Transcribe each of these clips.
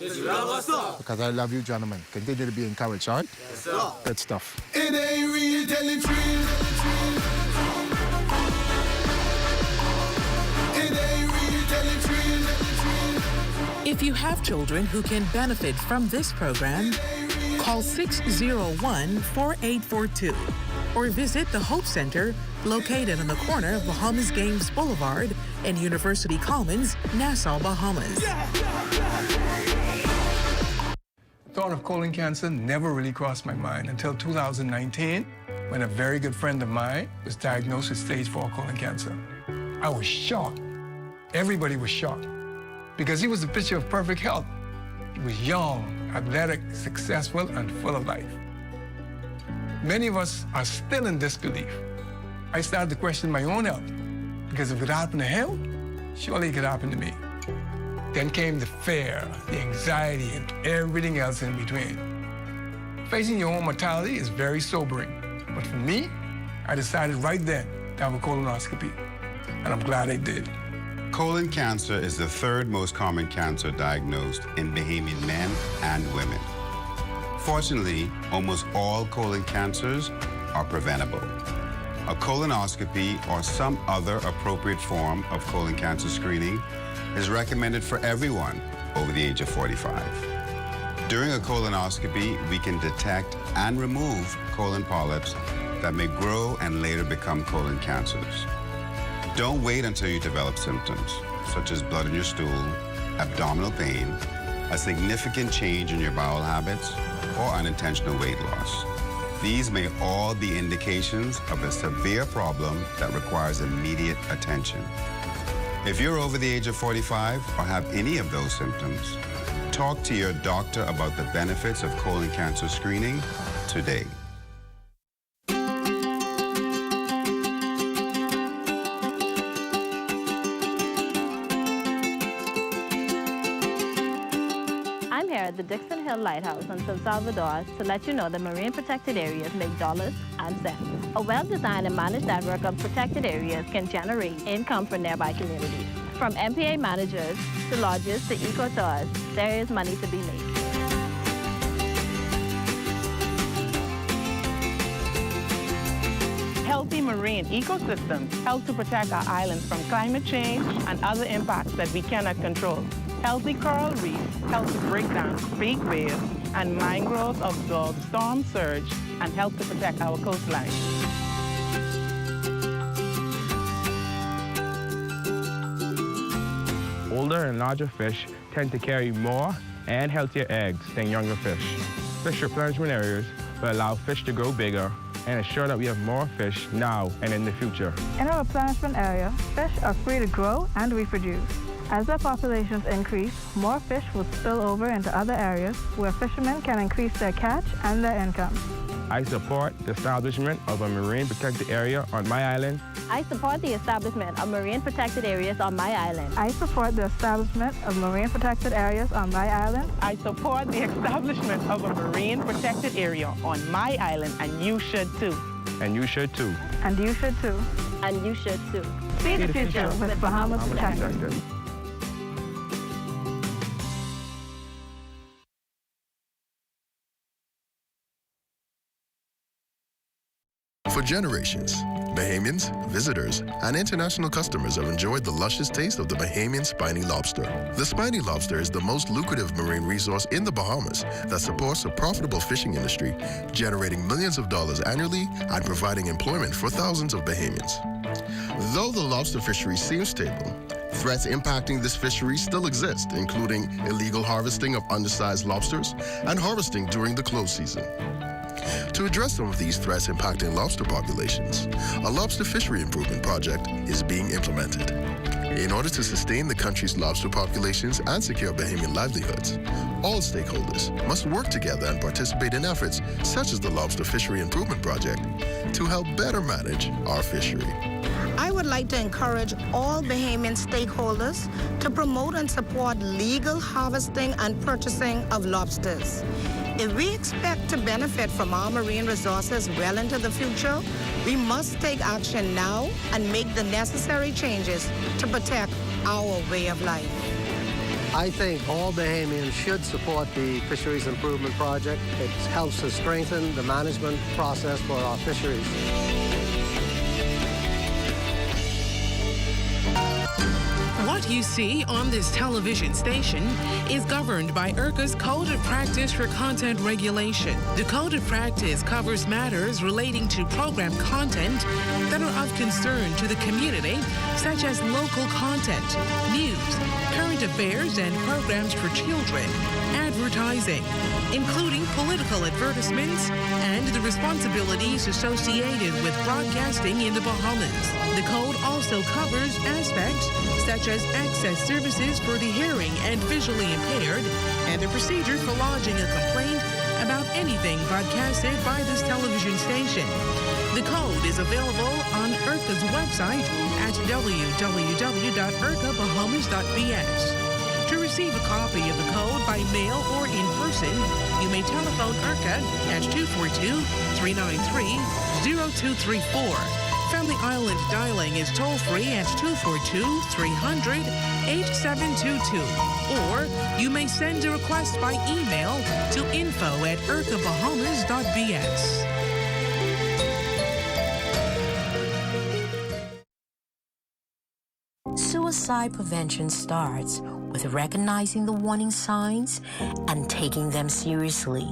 Because I love you, gentlemen. Continue to be encouraged, all right? Yes, sir. Good stuff. It ain't real, tell it real. It ain't real, tell it real. If you have children who can benefit from this program, call 601-4842 or visit the Hope Center located on the corner of Bahamas Games Boulevard and University Commons, Nassau, Bahamas. The thought of colon cancer never really crossed my mind until 2019, when a very good friend of mine was diagnosed with stage 4 colon cancer. I was shocked. Everybody was shocked because he was a picture of perfect health. He was young, athletic, successful, and full of life. Many of us are still in disbelief. I started to question my own health, because if it happened to him, surely it could happen to me. Then came the fear, the anxiety, and everything else in between. Facing your own mortality is very sobering, but for me, I decided right then to have a colonoscopy, and I'm glad I did. Colon cancer is the third most common cancer diagnosed in Bahamian men and women. Fortunately, almost all colon cancers are preventable. A colonoscopy or some other appropriate form of colon cancer screening is recommended for everyone over the age of 45. During a colonoscopy, we can detect and remove colon polyps that may grow and later become colon cancers. Don't wait until you develop symptoms, such as blood in your stool, abdominal pain, a significant change in your bowel habits, or unintentional weight loss. These may all be indications of a severe problem that requires immediate attention. If you're over the age of 45 or have any of those symptoms, talk to your doctor about the benefits of colon cancer screening today. The Dixon Hill Lighthouse in San Salvador to let you know that marine protected areas make dollars and cents. A well-designed and managed network of protected areas can generate income for nearby communities. From MPA managers to lodges to eco-tours, there is money to be made. Healthy marine ecosystems help to protect our islands from climate change and other impacts that we cannot control. Healthy coral reefs help to break down fake waves, and mangroves absorb storm surge and help to protect our coastline. Older and larger fish tend to carry more and healthier eggs than younger fish. Fish replenishment areas will allow fish to grow bigger and ensure that we have more fish now and in the future. In a replenishment area, fish are free to grow and reproduce. As their populations increase, more fish will spill over into other areas where fishermen can increase their catch and their income. I support the establishment of a marine protected area on my island. I support the establishment of marine protected areas on my island. I support the establishment of marine protected areas on my island. I support the establishment of a marine protected area on my island, and you should too. And you should too. And you should too. And you should too. See the future with Bahamas Protected. For generations, Bahamians, visitors, and international customers have enjoyed the luscious taste of the Bahamian spiny lobster. The spiny lobster is the most lucrative marine resource in the Bahamas that supports a profitable fishing industry, generating millions of dollars annually and providing employment for thousands of Bahamians. Though the lobster fishery seems stable, threats impacting this fishery still exist, including illegal harvesting of undersized lobsters and harvesting during the close season. To address some of these threats impacting lobster populations, a lobster fishery improvement project is being implemented. In order to sustain the country's lobster populations and secure Bahamian livelihoods, all stakeholders must work together and participate in efforts such as the Lobster Fishery Improvement Project to help better manage our fishery. I would like to encourage all Bahamian stakeholders to promote and support legal harvesting and purchasing of lobsters. If we expect to benefit from our marine resources well into the future, we must take action now and make the necessary changes to protect our way of life. I think all Bahamians should support the Fisheries Improvement Project. It helps to strengthen the management process for our fisheries. What you see on this television station is governed by URCA's Code of Practice for Content Regulation. The Code of Practice covers matters relating to program content that are of concern to the community, such as local content, news, current affairs, and programs for children, advertising, including political advertisements, and the responsibilities associated with broadcasting in the Bahamas. The code also covers aspects such as access services for the hearing and visually impaired, and the procedure for lodging a complaint about anything broadcasted by this television station. The code is available on URCA's website at www.urcabahamas.bs. To receive a copy of the code by mail or in person, you may telephone URCA at 242-393-0234. Family Island dialing is toll-free at 242-300-8722. Or you may send a request by email to info@urcabahamas.bs. Suicide prevention starts with recognizing the warning signs and taking them seriously.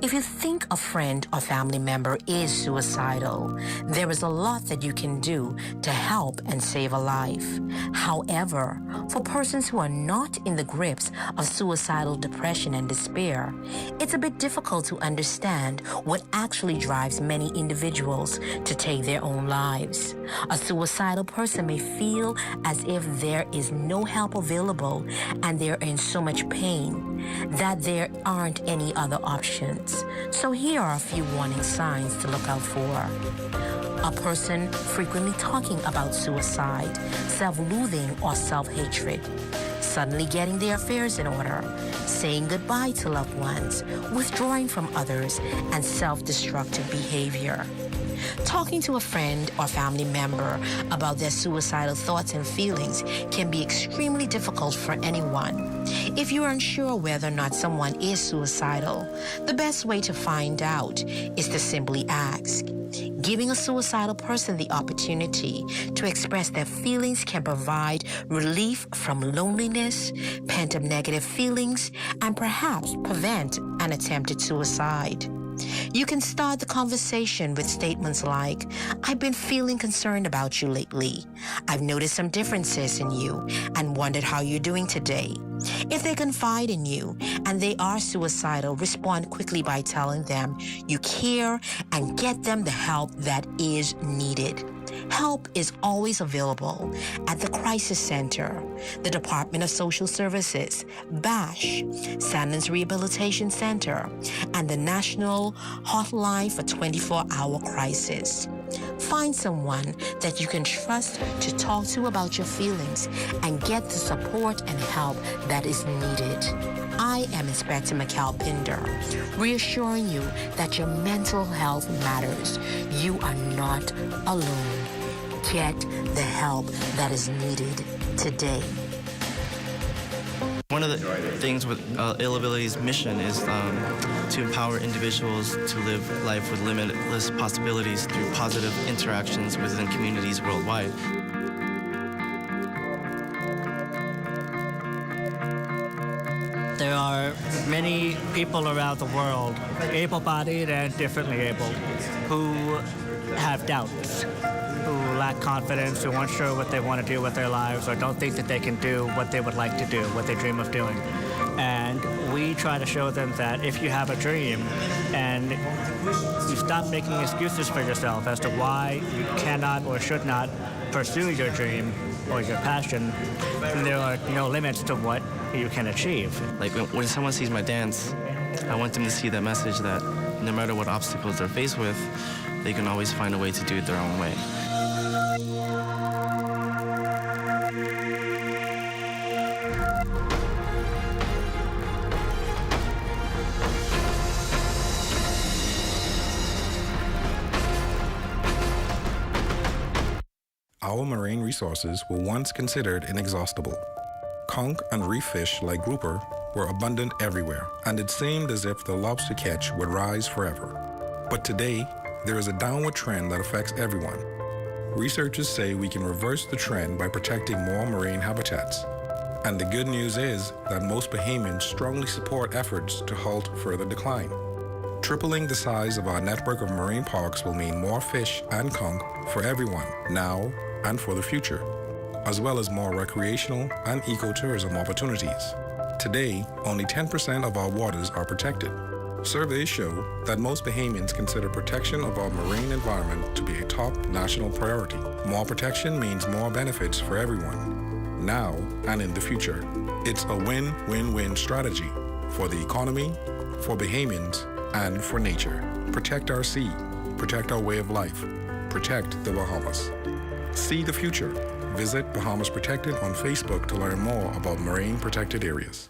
If you think a friend or family member is suicidal, there is a lot that you can do to help and save a life. However, for persons who are not in the grips of suicidal depression and despair, it's a bit difficult to understand what actually drives many individuals to take their own lives. A suicidal person may feel as if there is no help available and they're in so much pain that there aren't any other options. So here are a few warning signs to look out for. A person frequently talking about suicide, self-loathing or self-hatred, suddenly getting their affairs in order, saying goodbye to loved ones, withdrawing from others, and self-destructive behavior. Talking to a friend or family member about their suicidal thoughts and feelings can be extremely difficult for anyone. If you are unsure whether or not someone is suicidal, the best way to find out is to simply ask. Giving a suicidal person the opportunity to express their feelings can provide relief from loneliness, pent-up negative feelings, and perhaps prevent an attempted suicide. You can start the conversation with statements like, "I've been feeling concerned about you lately. I've noticed some differences in you and wondered how you're doing today." If they confide in you and they are suicidal, respond quickly by telling them you care and get them the help that is needed. Help is always available at the Crisis Center, the Department of Social Services, BASH, Sandlands Rehabilitation Center, and the National Hotline for 24-Hour Crisis. Find someone that you can trust to talk to about your feelings and get the support and help that is needed. I am Inspector Mikal Pinder, reassuring you that your mental health matters. You are not alone. Get the help that is needed today. One of the things with Ill Ability's mission is to empower individuals to live life with limitless possibilities through positive interactions within communities worldwide. There are many people around the world, able-bodied and differently able, who have doubts, who lack confidence, who aren't sure what they want to do with their lives, or don't think that they can do what they would like to do, what they dream of doing. And we try to show them that if you have a dream and you stop making excuses for yourself as to why you cannot or should not pursue your dream or your passion, then there are no limits to what you can achieve. Like when someone sees my dance, I want them to see that message that no matter what obstacles they're faced with, they can always find a way to do it their own way. Our marine resources were once considered inexhaustible. conch and reef fish like grouper were abundant everywhere, and it seemed as if the lobster catch would rise forever. But today, there is a downward trend that affects everyone. Researchers say we can reverse the trend by protecting more marine habitats. And the good news is that most Bahamians strongly support efforts to halt further decline. Tripling the size of our network of marine parks will mean more fish and conch for everyone, now and for the future, as well as more recreational and ecotourism opportunities. Today, only 10% of our waters are protected. Surveys show that most Bahamians consider protection of our marine environment to be a top national priority. More protection means more benefits for everyone, now and in the future. It's a win-win-win strategy for the economy, for Bahamians, and for nature. Protect our sea, protect our way of life, protect the Bahamas. See the future. Visit Bahamas Protected on Facebook to learn more about marine protected areas.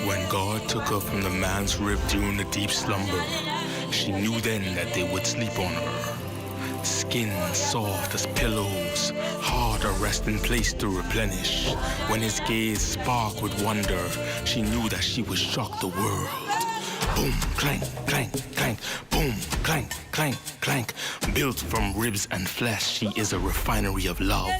When God took her from the man's rib during the deep slumber, she knew then that they would sleep on her. Skin soft as pillows, heart a resting place to replenish. When his gaze sparked with wonder, she knew that she would shock the world. Boom, clank, clank, clank, boom, clank, clank, clank. Built from ribs and flesh, she is a refinery of love.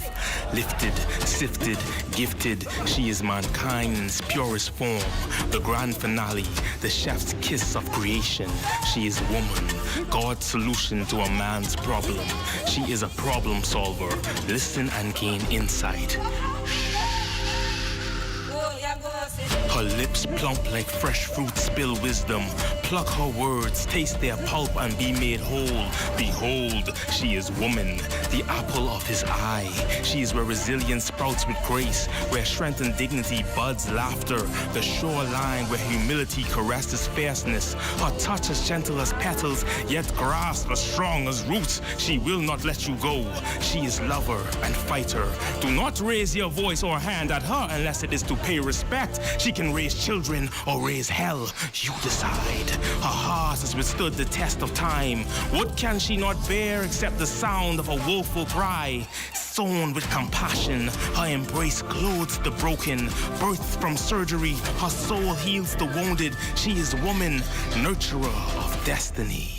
Lifted, sifted, gifted, she is mankind's purest form. The grand finale, the chef's kiss of creation. She is woman, God's solution to a man's problem. She is a problem solver. Listen and gain insight. Her lips plump like fresh fruit spill wisdom. Pluck her words, taste their pulp and be made whole. Behold, she is woman, the apple of his eye. She is where resilience sprouts with grace, where strength and dignity buds laughter. The shoreline where humility caresses fierceness. Her touch as gentle as petals, yet grasp as strong as roots. She will not let you go. She is lover and fighter. Do not raise your voice or hand at her unless it is to pay respect. She can raise children or raise hell. You decide. Her heart has withstood the test of time. What can she not bear except the sound of a woeful cry? Sown with compassion, her embrace clothes the broken. Birthed from surgery, her soul heals the wounded. She is woman, nurturer of destiny.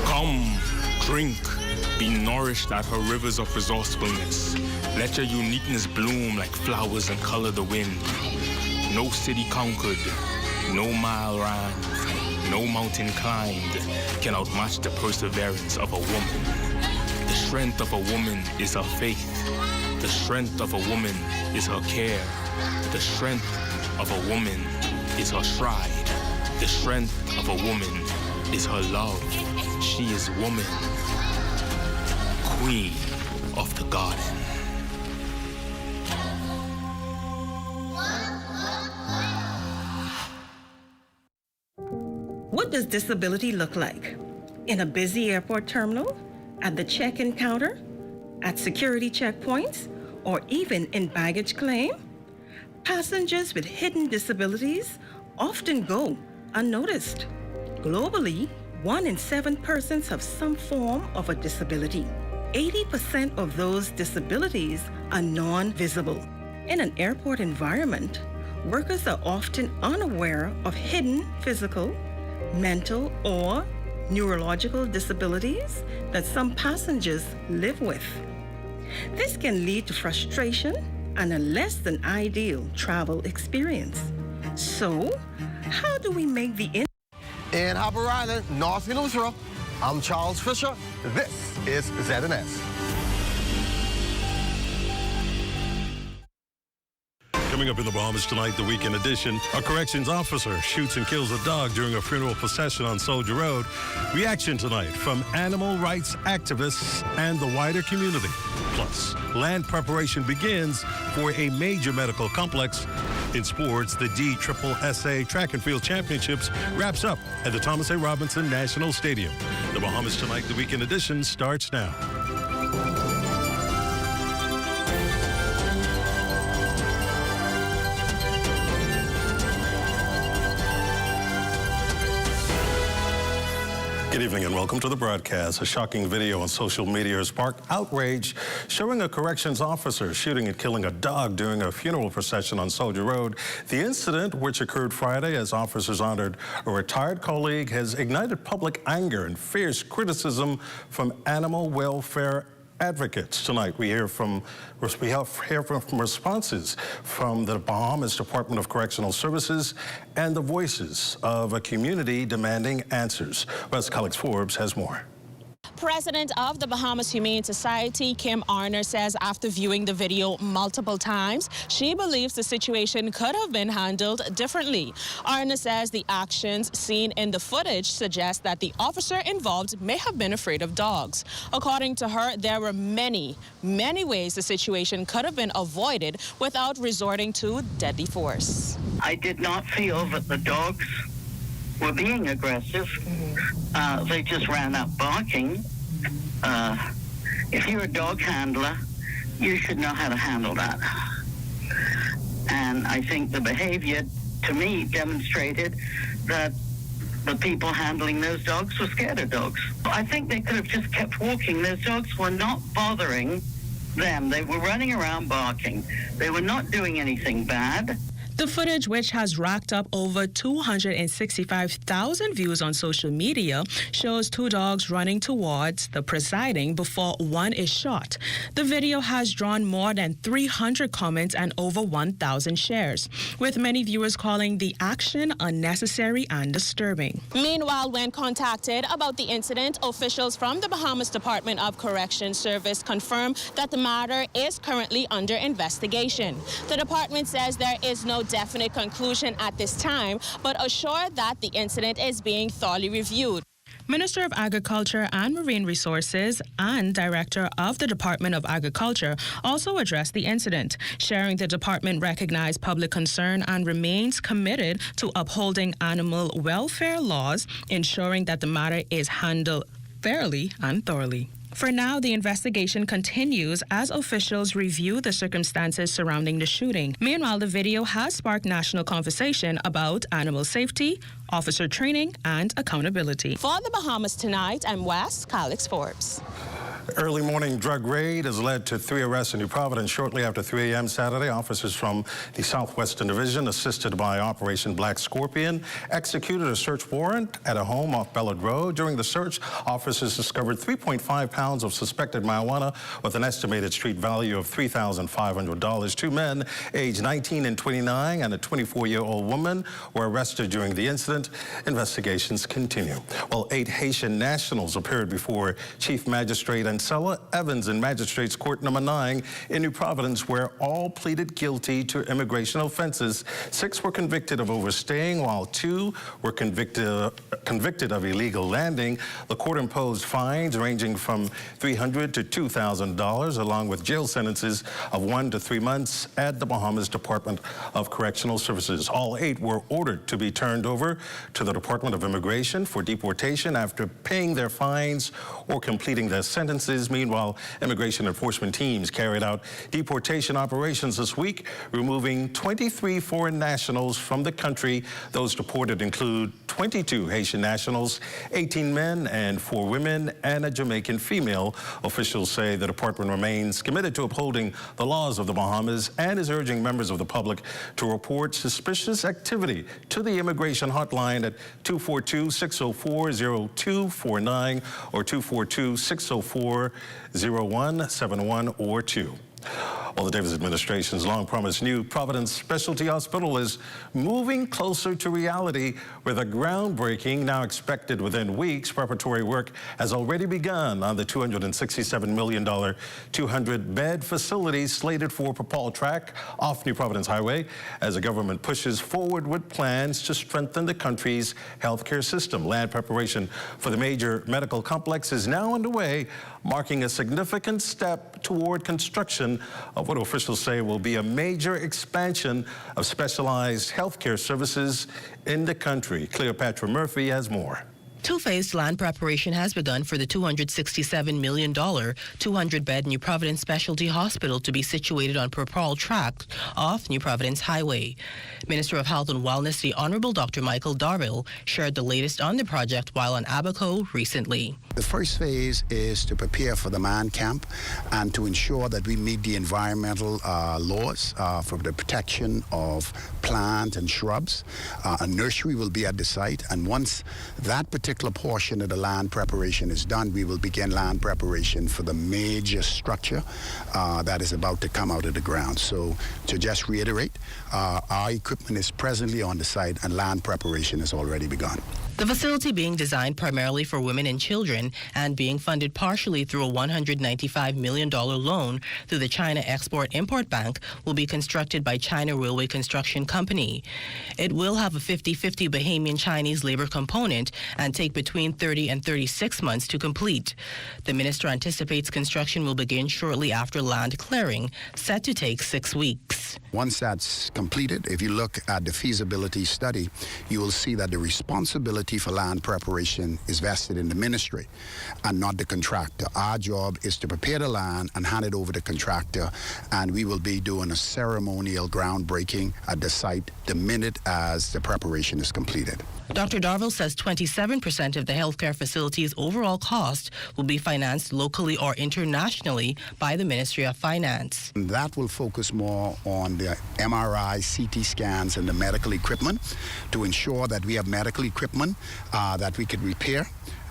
Come, drink, be nourished at her rivers of resourcefulness. Let your uniqueness bloom like flowers and color the wind. No city conquered, no mile ran, no mountain climbed can outmatch the perseverance of a woman. The strength of a woman is her faith. The strength of a woman is her care. The strength of a woman is her stride. The strength of a woman is her love. She is woman, queen of the garden. What does disability look like? In a busy airport terminal, at the check-in counter, at security checkpoints, or even in baggage claim? Passengers with hidden disabilities often go unnoticed. Globally, 1 in 7 persons have some form of a disability. 80% of those disabilities are non-visible. In an airport environment, workers are often unaware of hidden physical, mental, or neurological disabilities that some passengers live with. This can lead to frustration and a less than ideal travel experience. So, how do we make the In Harbour Island, North Eleuthera, I'm Charles Fisher. This is ZNS. Good Coming up in the Bahamas tonight, the weekend edition, a corrections officer shoots and kills a dog during a funeral procession on Soldier Road. Reaction tonight from animal rights activists and the wider community. Plus, land preparation begins for a major medical complex. In sports, the DSSSA Track and Field Championships wraps up at the Thomas A. Robinson National Stadium. The Bahamas Tonight, the weekend edition starts now. Good evening and welcome to the broadcast. A shocking video on social media has sparked outrage showing a corrections officer shooting and killing a dog during a funeral procession on Soldier Road. The incident, which occurred Friday as officers honored a retired colleague, has ignited public anger and fierce criticism from animal welfare advocates. Tonight we hear from responses from the Bahamas Department of Correctional Services and the voices of a community demanding answers. West Alex Forbes has more. President of the Bahamas Humane Society, Kim Arner, says after viewing the video multiple times, she believes the situation could have been handled differently. Arner says the actions seen in the footage suggest that the officer involved may have been afraid of dogs. According to her, there were many ways the situation could have been avoided without resorting to deadly force. I did not feel that the dogs were being aggressive. They just ran up barking. If you're a dog handler, you should know how to handle that. And I think the behavior, to me, demonstrated that the people handling those dogs were scared of dogs. I think they could have just kept walking. Those dogs were not bothering them. They were running around barking. They were not doing anything bad. The footage, which has racked up over 265,000 views on social media, shows two dogs running towards the presiding before one is shot. The video has drawn more than 300 comments and over 1,000 shares, with many viewers calling the action unnecessary and disturbing. Meanwhile, when contacted about the incident, officials from the Bahamas Department of Corrections Service confirm that the matter is currently under investigation. The department says there is no definite conclusion at this time, but assured that the incident is being thoroughly reviewed. Minister of Agriculture and Marine Resources and Director of the Department of Agriculture also addressed the incident, sharing the department recognized public concern and remains committed to upholding animal welfare laws, ensuring that the matter is handled fairly and thoroughly. For now, the investigation continues as officials review the circumstances surrounding the shooting. Meanwhile, the video has sparked national conversation about animal safety, officer training, and accountability. For the Bahamas Tonight, I'm West Alex Forbes. Early morning drug raid has led to 3 arrests in New Providence. Shortly after 3 a.m. Saturday, officers from the Southwestern Division, assisted by Operation Black Scorpion, executed a search warrant at a home off Bellard Road. During the search, officers discovered 3.5 pounds of suspected marijuana with an estimated street value of $3,500. 2 men, aged 19 and 29, and a 24-year-old woman were arrested during the incident. Investigations continue. Well, 8 Haitian nationals appeared before Chief Magistrate Ancella Evans in Magistrates Court Number 9 in New Providence, where all pleaded guilty to immigration offenses. 6 were convicted of overstaying, while 2 were convicted of illegal landing. The court imposed fines ranging from $300 to $2,000, along with jail sentences of 1 to 3 months at the Bahamas Department of Correctional Services. All 8 were ordered to be turned over to the Department of Immigration for deportation after paying their fines or completing their sentences. Meanwhile, immigration enforcement teams carried out deportation operations this week, removing 23 foreign nationals from the country. Those deported include 22 Haitian nationals, 18 men and 4 women, and a Jamaican female. Officials say the department remains committed to upholding the laws of the Bahamas and is urging members of the public to report suspicious activity to the immigration hotline at 242-604-0249 or 242-604-0171 or 2. Well, the Davis administration's long-promised new Providence Specialty Hospital is moving closer to reality with a groundbreaking now expected within weeks. Preparatory work has already begun on the $267 million 200-bed facility slated for Papal Track off New Providence Highway as the government pushes forward with plans to strengthen the country's healthcare system. Land preparation for the major medical complex is now underway, marking a significant step toward construction of what officials say will be a major expansion of specialized healthcare services in the country. Cleopatra Murphy has more. Two-phase land preparation has begun for the $267 million 200-bed New Providence Specialty Hospital to be situated on Papal Track off New Providence Highway. Minister of Health and Wellness, the Honorable Dr. Michael Darville, shared the latest on the project while on Abaco recently. The first phase is to prepare for the man camp and to ensure that we meet the environmental laws for the protection of plant and shrubs. A nursery will be at the site, and once that particular portion of the land preparation is done, we will begin land preparation for the major structure that is about to come out of the ground. So to just reiterate, our equipment is presently on the site and land preparation has already begun. The facility, being designed primarily for women and children and being funded partially through a $195 million loan through the China Export-Import Bank, will be constructed by China Railway Construction Company. It will have a 50-50 Bahamian-Chinese labor component and take between 30 and 36 months to complete. The minister anticipates construction will begin shortly after land clearing, set to take 6 weeks. Once that's completed, if you look at the feasibility study, you will see that the responsibility for land preparation is vested in the ministry and not the contractor. Our job is to prepare the land and hand it over to the contractor, and we will be doing a ceremonial groundbreaking at the site the minute as the preparation is completed. Dr. Darville says 27% of the healthcare facility's overall cost will be financed locally or internationally by the Ministry of Finance. That will focus more on the MRI, CT scans, and the medical equipment to ensure that we have medical equipment that we can repair,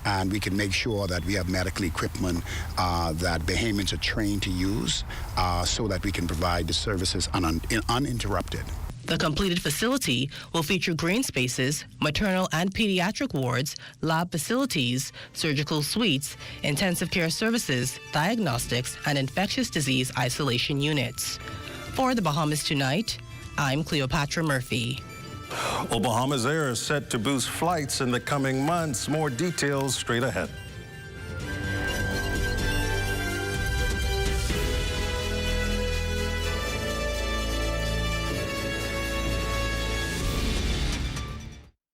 and we can make sure that we have medical equipment that Bahamians are trained to use so that we can provide the services uninterrupted. The completed facility will feature green spaces, maternal and pediatric wards, lab facilities, surgical suites, intensive care services, diagnostics, and infectious disease isolation units. For the Bahamas Tonight, I'm Cleopatra Murphy. Well, Bahamasair is set to boost flights in the coming months. More details straight ahead.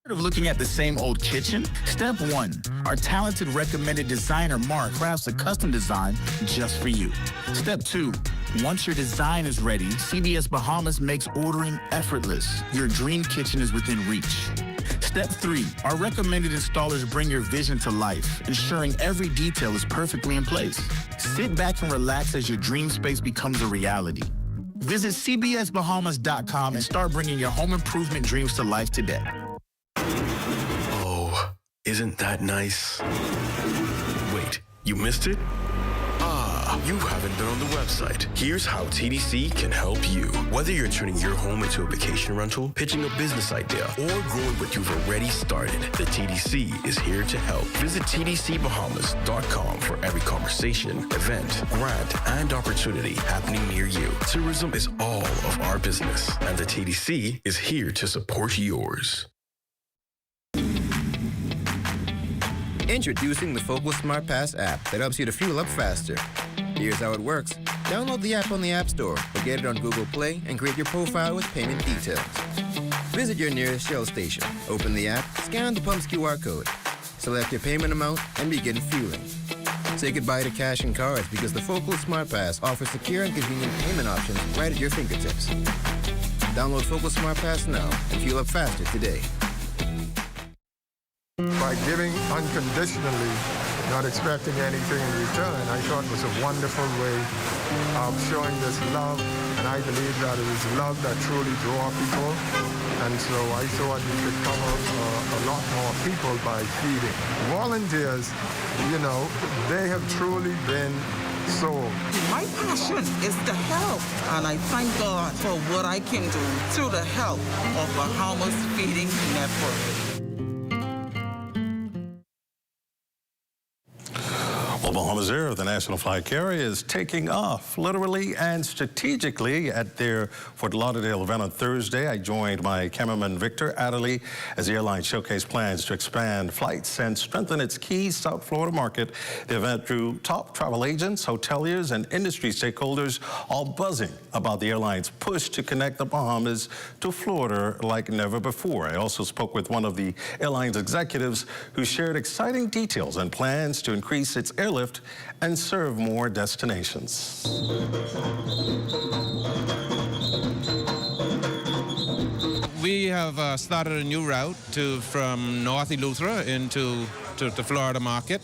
Of looking at the same old kitchen? Step 1, our talented recommended designer Mark crafts a custom design just for you. Step 2, once your design is ready, CBS Bahamas makes ordering effortless. Your dream kitchen is within reach. Step 3, our recommended installers bring your vision to life, ensuring every detail is perfectly in place. Sit back and relax as your dream space becomes a reality. Visit cbsbahamas.com and start bringing your home improvement dreams to life today. Isn't that nice? Wait, you missed it? You haven't been on the website. Here's how TDC can help you. Whether you're turning your home into a vacation rental, pitching a business idea, or growing what you've already started, the TDC is here to help. Visit tdcbahamas.com for every conversation, event, grant, and opportunity happening near you. Tourism is all of our business, and the TDC is here to support yours. Introducing the FOCOL Smart Pass app that helps you to fuel up faster. Here's how it works. Download the app on the App Store or get it on Google Play and create your profile with payment details. Visit your nearest Shell station. Open the app, scan the pump's QR code, select your payment amount, and begin fueling. Say goodbye to cash and cards because the FOCOL Smart Pass offers secure and convenient payment options right at your fingertips. Download FOCOL Smart Pass now and fuel up faster today. By giving unconditionally, not expecting anything in return, I thought was a wonderful way of showing this love, and I believe that it is love that truly draws people, and so I thought we could cover a lot more people by feeding. Volunteers, you know, they have truly been soul. My passion is to help, and I thank God for what I can do through the help of Bahamas Feeding Network. Well, Bahamasair, the national flag carrier, is taking off literally and strategically at their Fort Lauderdale event on Thursday. I joined my cameraman Victor Adderley as the airline showcased plans to expand flights and strengthen its key South Florida market. The event drew top travel agents, hoteliers, and industry stakeholders, all buzzing about the airline's push to connect the Bahamas to Florida like never before. I also spoke with one of the airline's executives who shared exciting details and plans to increase its airlift and serve more destinations. We have started a new route from North Eleuthera into the Florida market.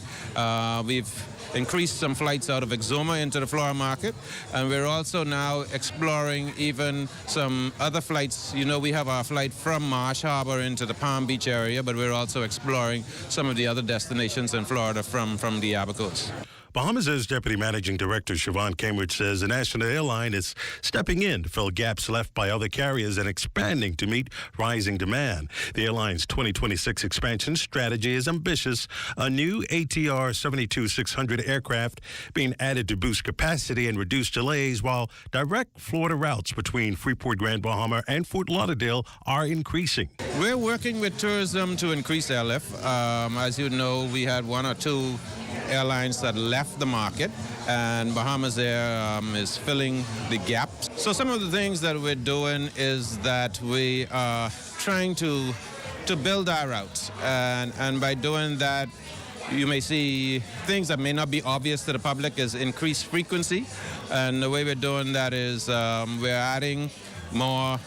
We've increased some flights out of Exuma into the Florida market, and we're also now exploring even some other flights. You know, we have our flight from Marsh Harbor into the Palm Beach area, but we're also exploring some of the other destinations in Florida from the Abacos. Bahamasair's Deputy Managing Director, Siobhan Cambridge, says the national airline is stepping in to fill gaps left by other carriers and expanding to meet rising demand. The airline's 2026 expansion strategy is ambitious. A new ATR 72-600 aircraft being added to boost capacity and reduce delays, while direct Florida routes between Freeport, Grand Bahama, and Fort Lauderdale are increasing. We're working with tourism to increase airlift. As you know, we had one or two airlines that left the market, and Bahamasair is filling the gaps. So some of the things that we're doing is that we are trying to build our routes, and by doing that, you may see things that may not be obvious to the public is increased frequency, and the way we're doing that is we're adding more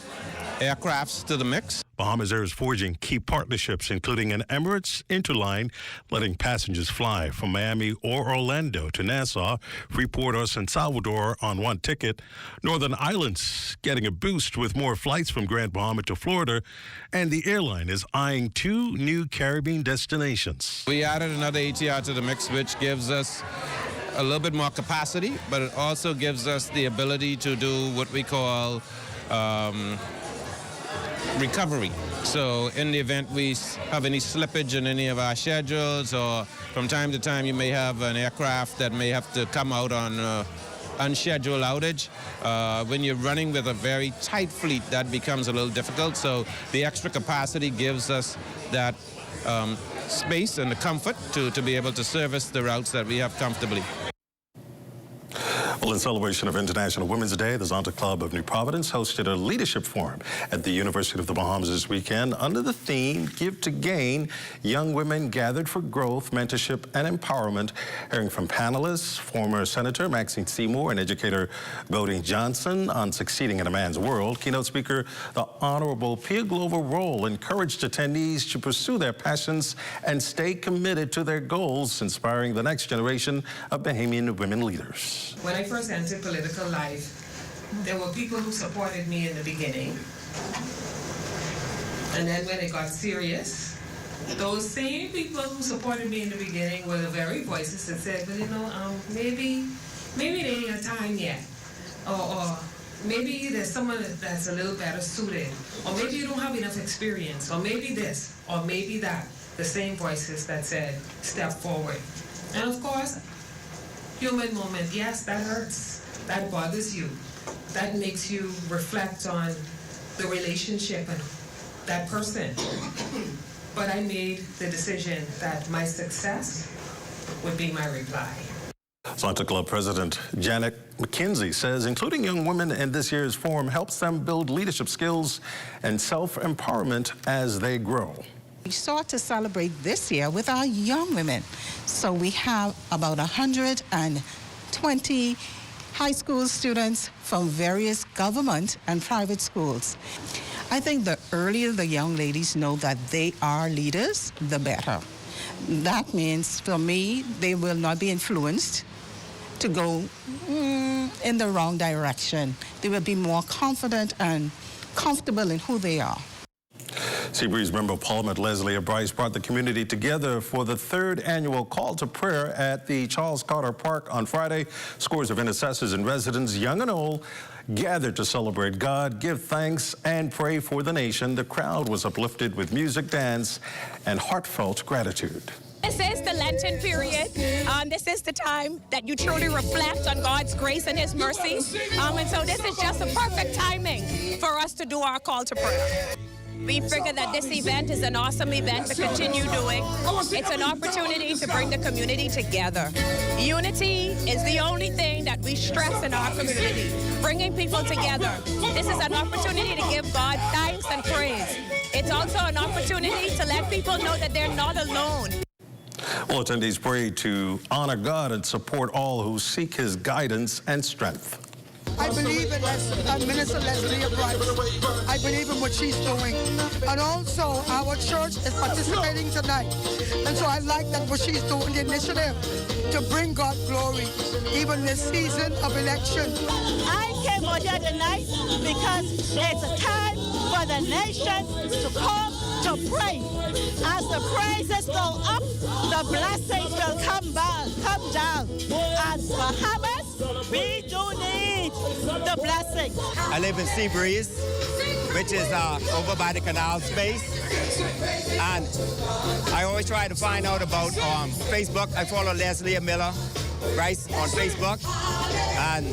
aircrafts to the mix. Bahamasair is forging key partnerships, including an Emirates interline, letting passengers fly from Miami or Orlando to Nassau, Freeport or San Salvador on one ticket. Northern Islands getting a boost with more flights from Grand Bahama to Florida, and the airline is eyeing 2 new Caribbean destinations. We added another ATR to the mix, which gives us a little bit more capacity, but it also gives us the ability to do what we call recovery. So in the event we have any slippage in any of our schedules, or from time to time you may have an aircraft that may have to come out on unscheduled outage. When you're running with a very tight fleet, that becomes a little difficult. So the extra capacity gives us that space and the comfort to be able to service the routes that we have comfortably. Well, in celebration of International Women's Day, the Zonta Club of New Providence hosted a leadership forum at the University of the Bahamas this weekend under the theme, Give to Gain. Young women gathered for growth, mentorship, and empowerment. Hearing from panelists, former Senator Maxine Seymour and educator Bodine Johnson on succeeding in a man's world. Keynote speaker, the Honorable Pia Glover Roll, encouraged attendees to pursue their passions and stay committed to their goals, inspiring the next generation of Bahamian women leaders. When I first entered political life, there were people who supported me in the beginning. And then when it got serious, those same people who supported me in the beginning were the very voices that said, well, you know, maybe it ain't your time yet. Or maybe there's someone that's a little better suited. Or maybe you don't have enough experience. Or maybe this, or maybe that. The same voices that said, step forward. And of course, human moment, yes, that hurts. That bothers you. That makes you reflect on the relationship and that person. But I made the decision that my success would be my reply. Zonta Club President Janet McKenzie says including young women in this year's forum helps them build leadership skills and self-empowerment as they grow. We sought to celebrate this year with our young women. So we have about 120 high school students from various government and private schools. I think the earlier the young ladies know that they are leaders, the better. That means, for me, they will not be influenced to go in the wrong direction. They will be more confident and comfortable in who they are. Seabreeze Member of Parliament Leslie Bryce brought the community together for the third annual call to prayer at the Charles Carter Park on Friday. Scores of intercessors and residents, young and old, gathered to celebrate God, give thanks, and pray for the nation. The crowd was uplifted with music, dance, and heartfelt gratitude. This is the Lenten period. This is the time that you truly reflect on God's grace and His mercy. And so this is just a perfect timing for us to do our call to prayer. We figure that this event is an awesome event to continue doing. It's an opportunity to bring the community together. Unity is the only thing that we stress in our community, bringing people together. This is an opportunity to give God thanks and praise. It's also an opportunity to let people know that they're not alone. All attendees prayed to honor God and support all who seek His guidance and strength. I believe in Minister Leslie Bryce. I believe in what she's doing. And also, our church is participating tonight. And so I like that what she's doing, the initiative to bring God glory, even this season of election. I came out here tonight because it's a time for the nation to come to pray. As the praises go up, the blessings will come down. And Bahamas, we do need the blessing. I live in Seabreeze, which is over by the canal space. And I always try to find out about Facebook. I follow Leslie Miller Bryce on Facebook. And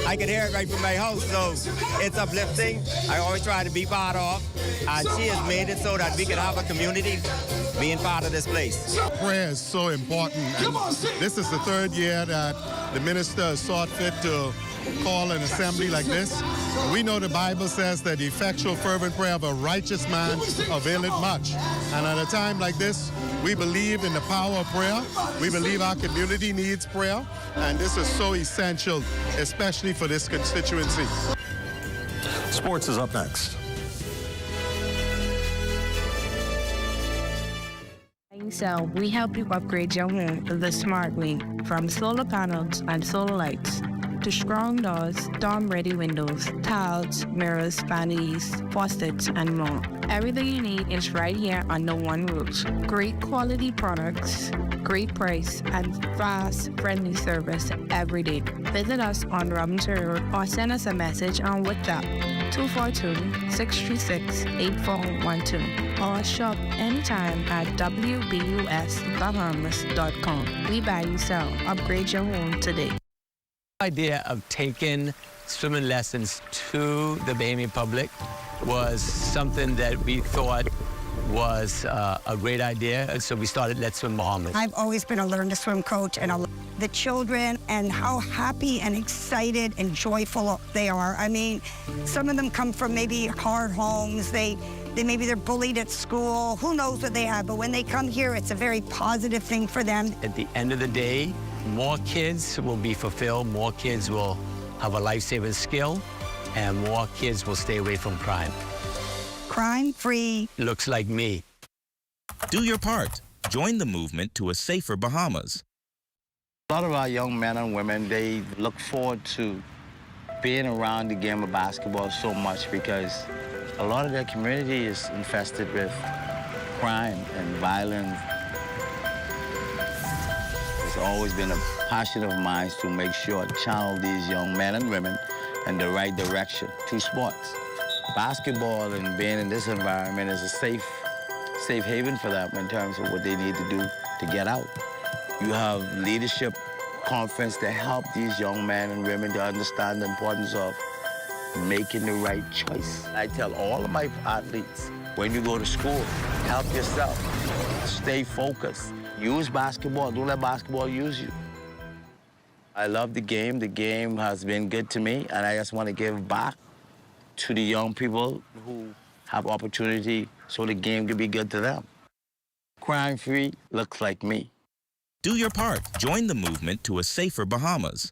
I can hear it right from my house, so it's uplifting. I always try to be part of. And she has made it so that we can have a community being part of this place. Prayer is so important. And this is the third year that the minister sought fit to call an assembly like this. We know the Bible says that the effectual fervent prayer of a righteous man availeth much. And at a time like this, we believe in the power of prayer. We believe our community needs prayer. And this is so essential, especially for this constituency. Sports is up next. So we help you upgrade your home the smart way, from solar panels and solar lights to strong doors, storm-ready windows, tiles, mirrors, vanities, faucets, and more. Everything you need is right here under one roof. Great quality products, great price, and fast, friendly service every day. Visit us on Robinson Road or send us a message on WhatsApp 242-636-8412 or shop anytime at wbusbahamas.com. We buy you sell. Upgrade your home today. The idea of taking swimming lessons to the Bahamian public was something that we thought was a great idea, so we started Let's Swim Bahamas. I've always been a learn to swim coach, and I love the children and how happy and excited and joyful they are. I mean, some of them come from maybe hard homes. Maybe they're bullied at school. Who knows what they have? But when they come here, it's a very positive thing for them. At the end of the day, more kids will be fulfilled, more kids will have a life-saving skill, and more kids will stay away from crime. Crime-free. Looks like me. Do your part. Join the movement to a safer Bahamas. A lot of our young men and women, they look forward to being around the game of basketball so much because a lot of their community is infested with crime and violence. It's always been a passion of mine to make sure to channel these young men and women in the right direction to sports. Basketball and being in this environment is a safe haven for them in terms of what they need to do to get out. You have leadership conference to help these young men and women to understand the importance of making the right choice. I tell all of my athletes, when you go to school, help yourself. Stay focused. Use basketball. Don't let basketball use you. I love the game. The game has been good to me, and I just want to give back to the young people who have opportunity so the game can be good to them. Crime-free looks like me. Do your part. Join the movement to a safer Bahamas.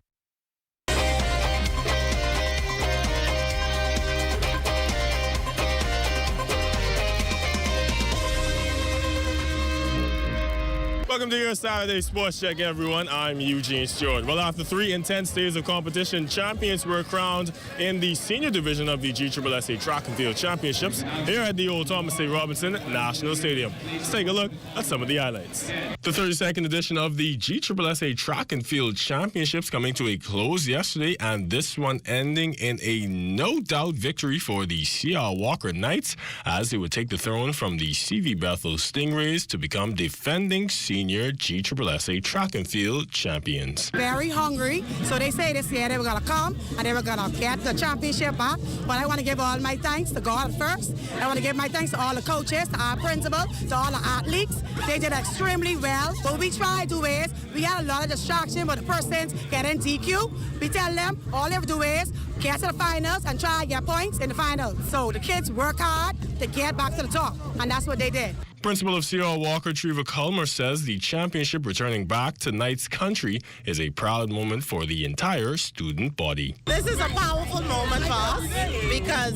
Welcome to your Saturday Sports Check, everyone. I'm Eugene Stewart. Well, after 3 intense days of competition, champions were crowned in the senior division of the GSSA Track and Field Championships here at the old Thomas A. Robinson National Stadium. Let's take a look at some of the highlights. The 32nd edition of the GSSA Track and Field Championships coming to a close yesterday, and this one ending in a no-doubt victory for the C.R. Walker Knights as they would take the throne from the C.V. Bethel Stingrays to become defending senior GSSA Track and Field champions. Very hungry, so they say this year they were going to come and they were going to get the championship back. But I want to give all my thanks to God first. I want to give my thanks to all the coaches, to our principal, to all the athletes. They did extremely well. What we try to do is, we had a lot of distraction, but the persons getting DQ, we tell them all they have to do is get to the finals and try to get points in the finals. So the kids work hard to get back to the top, and that's what they did. Principal of C.R. Walker, Treva Culmer, says the championship returning back to Knights country is a proud moment for the entire student body. This is a powerful moment for us because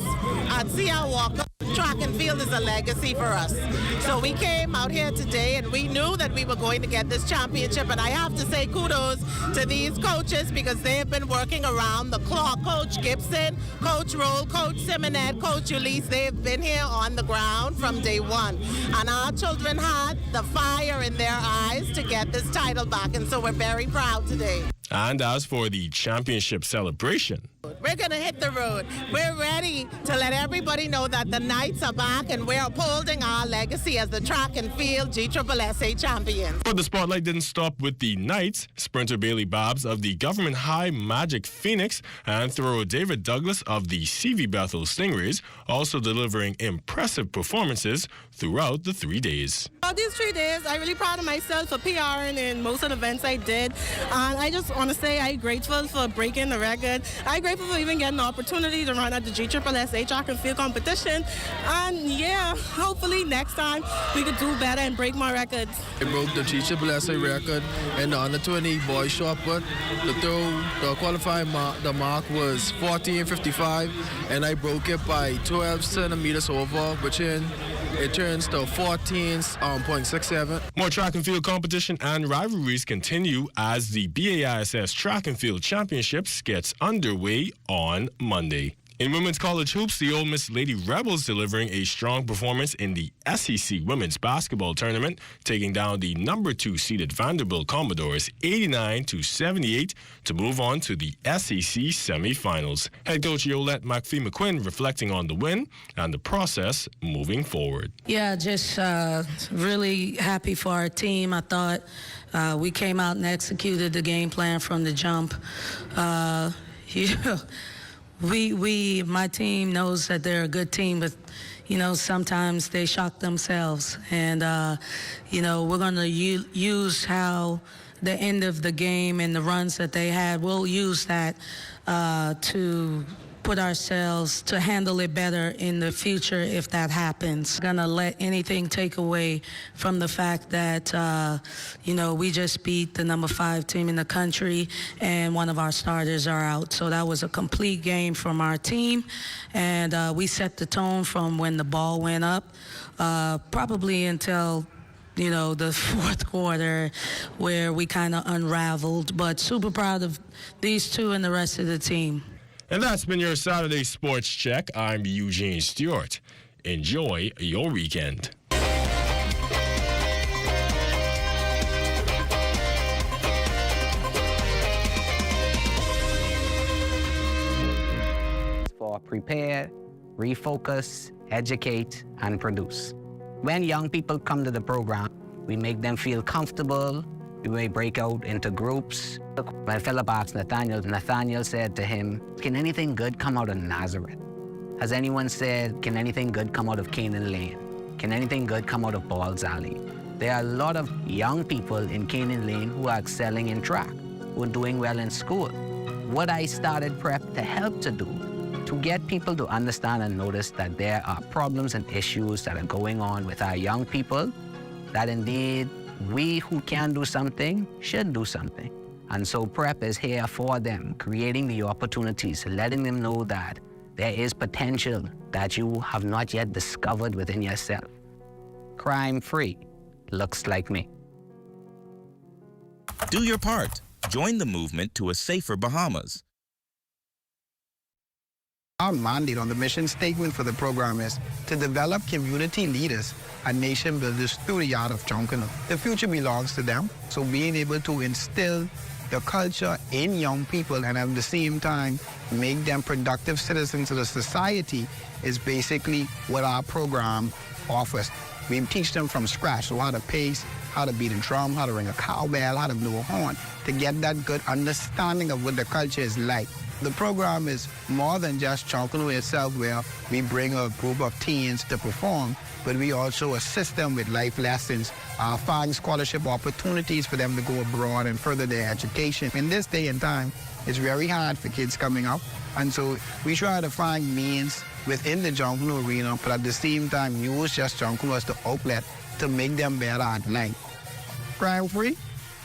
at C.R. Walker, track and field is a legacy for us. So we came out here today and we knew that we were going to get this championship, and I have to say kudos to these coaches because they have been working around the clock. Coach Gibson, Coach Roll, Coach Simonet, Coach Ulisse, they've been here on the ground from day one. And our children had the fire in their eyes to get this title back, and so we're very proud today. And as for the championship celebration, we're going to hit the road. We're ready to let everybody know that the Knights are back and we're upholding our legacy as the track and field GSSA champions. But the spotlight didn't stop with the Knights. Sprinter Bailey Babs of the Government High Magic Phoenix and thrower David Douglas of the C.V. Bethel Stingrays also delivering impressive performances throughout the 3 days. These 3 days, I'm really proud of myself for PRing in most of the events I did. And I just want to say I'm grateful for breaking the record. I'm grateful for even getting the opportunity to run at the GSSA Track and Field competition. And yeah, hopefully next time we could do better and break more records. I broke the GSSA record in the under 20 boys shot put. The qualifying mark was 14.55, and I broke it by 12 centimeters over, which it turns to 14.67. More track and field competition and rivalries continue as the BAISS Track and Field Championships gets underway on Monday. In women's college hoops, the Ole Miss Lady Rebels delivering a strong performance in the SEC Women's Basketball Tournament, taking down the number 2 seeded Vanderbilt Commodores 89-78 to move on to the SEC semifinals. Head coach Yolette McPhee McQuinn reflecting on the win and the process moving forward. Yeah, just really happy for our team. I thought we came out and executed the game plan from the jump. My team knows that they're a good team, but, sometimes they shock themselves. And, we're going to use how the end of the game and the runs that they had, we'll use that to put ourselves to handle it better in the future if that happens. Gonna let anything take away from the fact that, we just beat the number 5 team in the country and one of our starters are out. So that was a complete game from our team, and we set the tone from when the ball went up, probably until the fourth quarter where we kind of unraveled, but super proud of these two and the rest of the team. And that's been your Saturday Sports Check. I'm Eugene Stewart. Enjoy your weekend. For prepare, refocus, educate, and produce. When young people come to the program, we make them feel comfortable. We may break out into groups. When Philip asked Nathaniel said to him, "Can anything good come out of Nazareth?" Has anyone said, "Can anything good come out of Canaan Lane? Can anything good come out of Ball's Alley?" There are a lot of young people in Canaan Lane who are excelling in track, who are doing well in school. What I started Prep to help to do, to get people to understand and notice that there are problems and issues that are going on with our young people, that indeed we who can do something should do something. And so Prep is here for them, creating the opportunities, letting them know that there is potential that you have not yet discovered within yourself. Crime-free looks like me. Do your part. Join the movement to a safer Bahamas. Our mandate on the mission statement for the program is to develop community leaders and nation builders through the art of Junkanoo. The future belongs to them, so being able to instill the culture in young people and at the same time make them productive citizens of the society is basically what our program offers. We teach them from scratch, so how to pace, how to beat a drum, how to ring a cowbell, how to blow a horn, to get that good understanding of what the culture is like. The program is more than just Junkanoo itself, where we bring a group of teens to perform, but we also assist them with life lessons, find scholarship opportunities for them to go abroad and further their education. In this day and time, it's very hard for kids coming up, and so we try to find means within the Junkanoo arena, but at the same time use just Junkanoo as the outlet to make them better at life. Crime-free?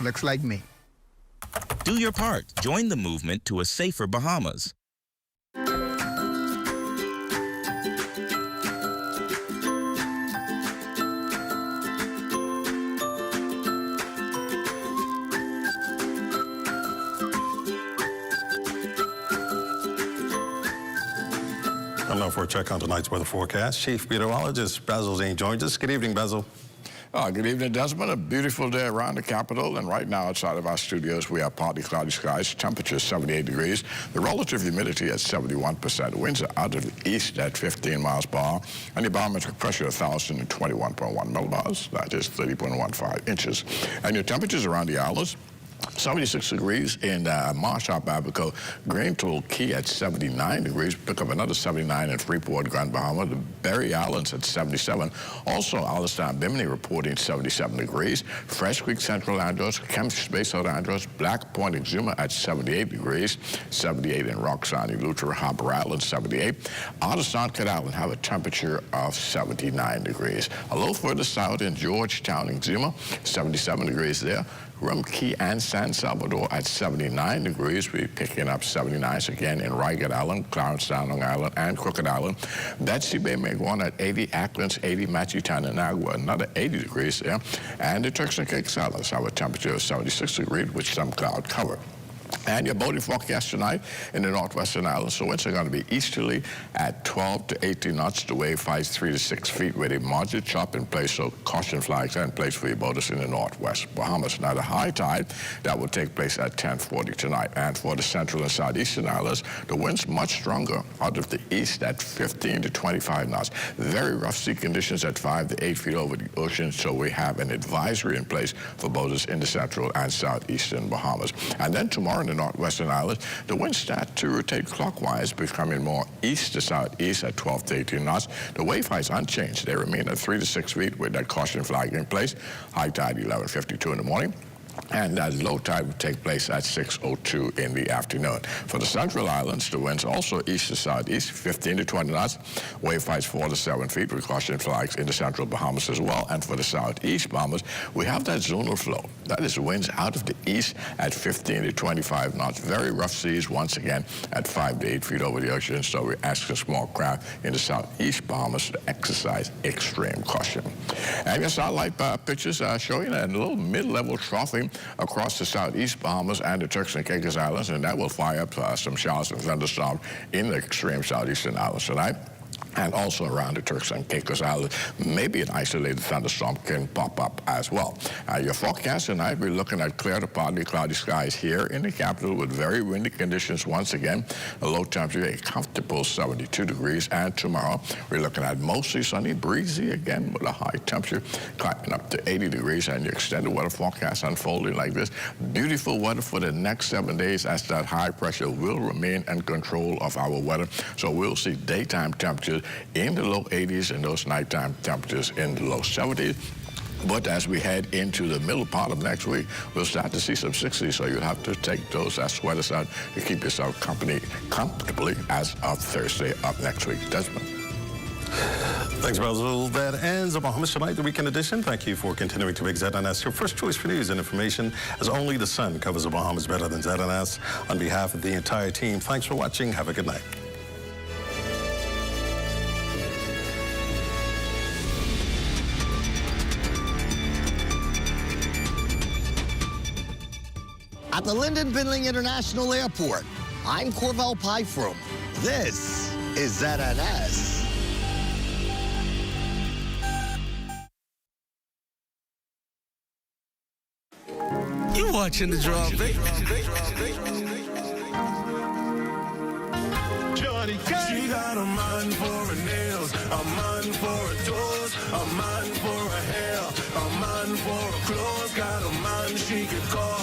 Looks like me. Do your part. Join the movement to a safer Bahamas. And now for a check on tonight's weather forecast, Chief Meteorologist Basil Zane joins us. Good evening, Basil. Good evening, Desmond. A beautiful day around the capital, and right now outside of our studios we have partly cloudy skies, temperature 78 degrees, the relative humidity at 71%, winds are out of the east at 15 miles per hour, and the barometric pressure 1,021.1 millibars, that is 30.15 inches. And your temperatures around the islands, 76 degrees in Marshall, Abaco, Grand Toll Key at 79 degrees. Pick up another 79 in Freeport, Grand Bahama. The Berry Islands at 77. Also, Alistown, Bimini reporting 77 degrees. Fresh Creek, Central Andros, Kemp's Bay, South Andros, Black Point, Exuma at 78 degrees. 78 in Roxanne, Luther, Harbour Island, 78. Out of St. Kitts Island have a temperature of 79 degrees. A little further south in Georgetown, Exuma, 77 degrees there. Rum Key and San Salvador at 79 degrees. We're picking up 79s again in Rygat Island, Clarence Sound, Long Island, and Crooked Island. Betsy Bay, Meguana at 80, Acklands 80, Machitan and Agua, another 80 degrees there. And the Turks and Caicos Islands have a temperature of 76 degrees with some cloud cover. And your boating forecast tonight in the northwestern islands. So winds are going to be easterly at 12 to 18 knots. The wave heights 3 to 6 feet with a moderate chop in place. So caution flags are in place for your boaters in the northwest Bahamas. Now the high tide, that will take place at 10:40 tonight. And for the central and southeastern islands, the winds much stronger out of the east at 15 to 25 knots. Very rough sea conditions at 5 to 8 feet over the ocean. So we have an advisory in place for boaters in the central and southeastern Bahamas. And then tomorrow in the northwestern islands, the winds start to rotate clockwise, becoming more east to southeast at 12 to 18 knots. The wave heights unchanged. They remain at 3 to 6 feet with that caution flag in place. High tide 11:52 in the morning. And that low tide will take place at 6:02 in the afternoon. For the central islands, the winds also east to southeast, 15 to 20 knots. Wave heights 4 to 7 feet with caution flags in the central Bahamas as well. And for the southeast Bahamas, we have that zonal flow. That is winds out of the east at 15 to 25 knots. Very rough seas once again at 5 to 8 feet over the ocean. So we're asking small craft in the southeast Bahamas to exercise extreme caution. And your satellite pictures are showing a little mid-level troughing across the southeast Bahamas and the Turks and Caicos Islands, and that will fire up some showers and thunderstorms in the extreme southeastern islands tonight. And also around the Turks and Caicos Islands, maybe an isolated thunderstorm can pop up as well. Your forecast tonight, we're looking at clear to partly cloudy skies here in the capital with very windy conditions once again. A low temperature, a comfortable 72 degrees. And tomorrow, we're looking at mostly sunny, breezy again with a high temperature climbing up to 80 degrees. And your extended weather forecast unfolding like this. Beautiful weather for the next 7 days as that high pressure will remain in control of our weather. So we'll see daytime temperatures in the low 80s and those nighttime temperatures in the low 70s. But as we head into the middle part of next week, we'll start to see some 60s, so you'll have to take those sweaters out to keep yourself comfortably as of Thursday up next week. Desmond. Thanks, Basil. That ends the Bahamas Tonight, the weekend edition. Thank you for continuing to make ZNS your first choice for news and information, as only the sun covers the Bahamas better than ZNS. On behalf of the entire team, thanks for watching. Have a good night. At the Lyndon Bindling International Airport, I'm Corvell Pyfrom. This is ZNS. You watching the draw, baby. Johnny K. She got a mind for her nails, a mind for her toes, a mind for her hair, a mind for her clothes, got a mind she could call